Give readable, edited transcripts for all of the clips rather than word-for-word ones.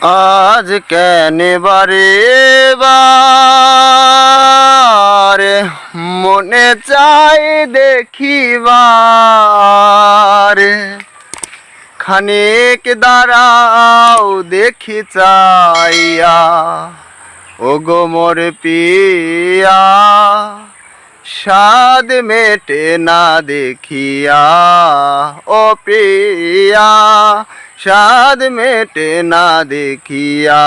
আজ কেন বারে বার মনে চাই দেখিবার, খানিক দাঁড়াও দেখি চাইয়া ওগো মোর পিয়া, স্বাদ মেটে না দেখিয়া ও প্রিয়া, স্বাদ মেটে না দেখিয়া।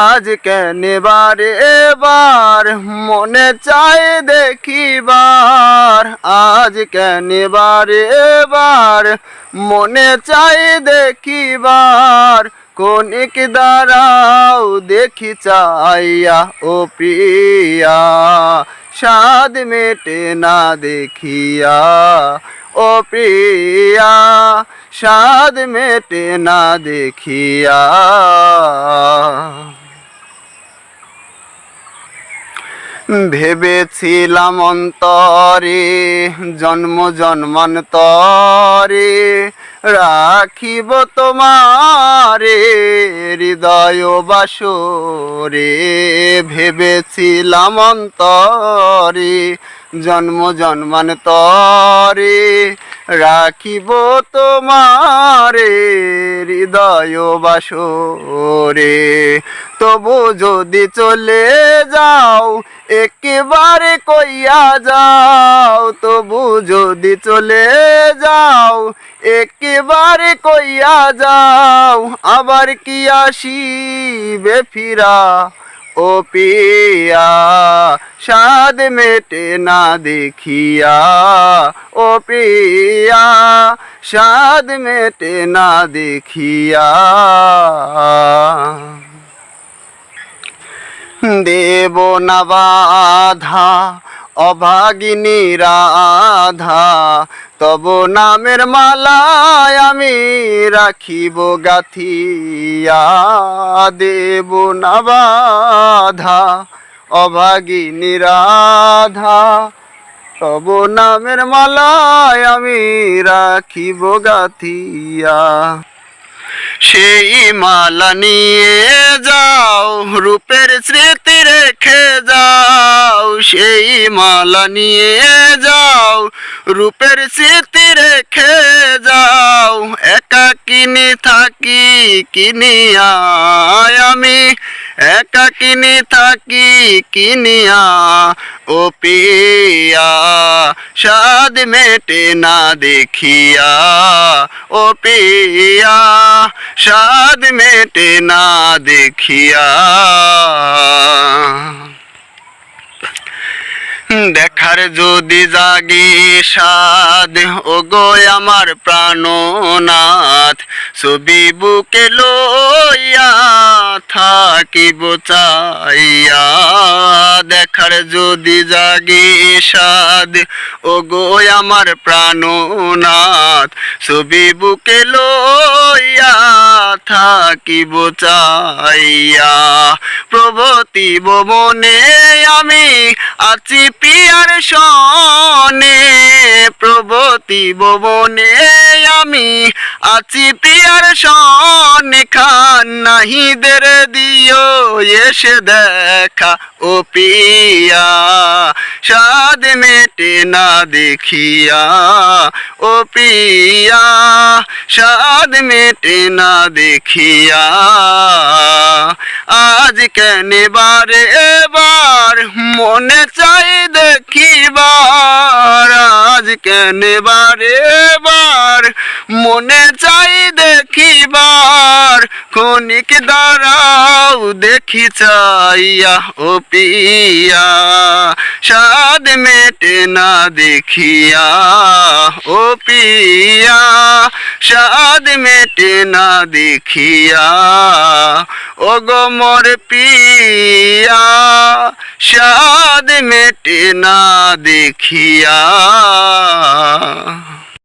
আজ কেন বারে বার মনে চায় দেখিবার, আজ কেন বারে বার মনে চায় দেখিবার, কনিক দাঁড়াও দেখি চাইয়া ও প্রিয়া, স্বাদ মেটে না দেখিয়া ও প্রিয়া, স্বাদ মেটে না দেখিয়া। ভেবেছিলাম অন্তরে জন্ম জন্মান্তরে রাখিব তোমারে হৃদয় বাসরে, ভেবেছিলাম অন্তরে জন্ম জন্মান্তরে রাখিব তোমারে হৃদয় বাসরে। তবু যদি চলে যাও একেবারে কইয়া যাও, তবু যদি চলে যাও একেবারে কইয়া যাও, আবার কি আসিবে ফিরা ও পিয়া, স্বাদ মেটে না দেখিয়া ও প্রিয়া, স্বাদ মেটে না দেখিয়া। দেব না বাধা অভাগিনী রাধা, তব নামের মালায় আমি রাখিব গাথিয়া। দেব না বাধা অভাগিনী রাধা, তব নামের মালায় আমি রাখিব গাথিয়া। সেই মালা নিয়ে যাও রূপের স্মৃতি রেখে যাও, সেই মালা নিয়ে যাও রূপের স্মৃতি রেখে যাও, একাকিনী থাকি কিনিয়া আমি, একাকিনী থাকি কিনিয়া ও পিয়া, স্বাদ মেটে না দেখিয়া ও পিয়া, স্বাদ মেটে না দেখিয়া। দেখার যদি জাগি সাদ ওগো আমার প্রাণনাথ, ছবি বুকে লইয়া থাকিব চাইয়া। দেখার যদি জাগি সাদ ওগো আমার প্রাণনাথ, ছবি বুকে লইয়া থাকিব চাইয়া। প্রভতি ভবনে আমি আছি পিয়ার সনে, প্রভতি ভবনে আমি আছি পিয়ার সনে, খান নাহিদের দিও এসে দেখা ও পিয়া, স্বাদ মেটে না দেখিয়া ও পিয়া, স্বাদ মেটে না দেখিয়া। আজ কেন বারে বার মনে চাই দেখিবার, আজ কেন বারে বার মনে চাই দেখিবার, ক্ষণিক দাঁড়াও দেখি চাইয়া ও পিয়া, স্বাদ মেটে না দেখিয়া ও পিয়া, স্বাদ মেটে না দেখিয়া ওগো মোর পিয়া, স্বাদ মেটে না দেখিয়া।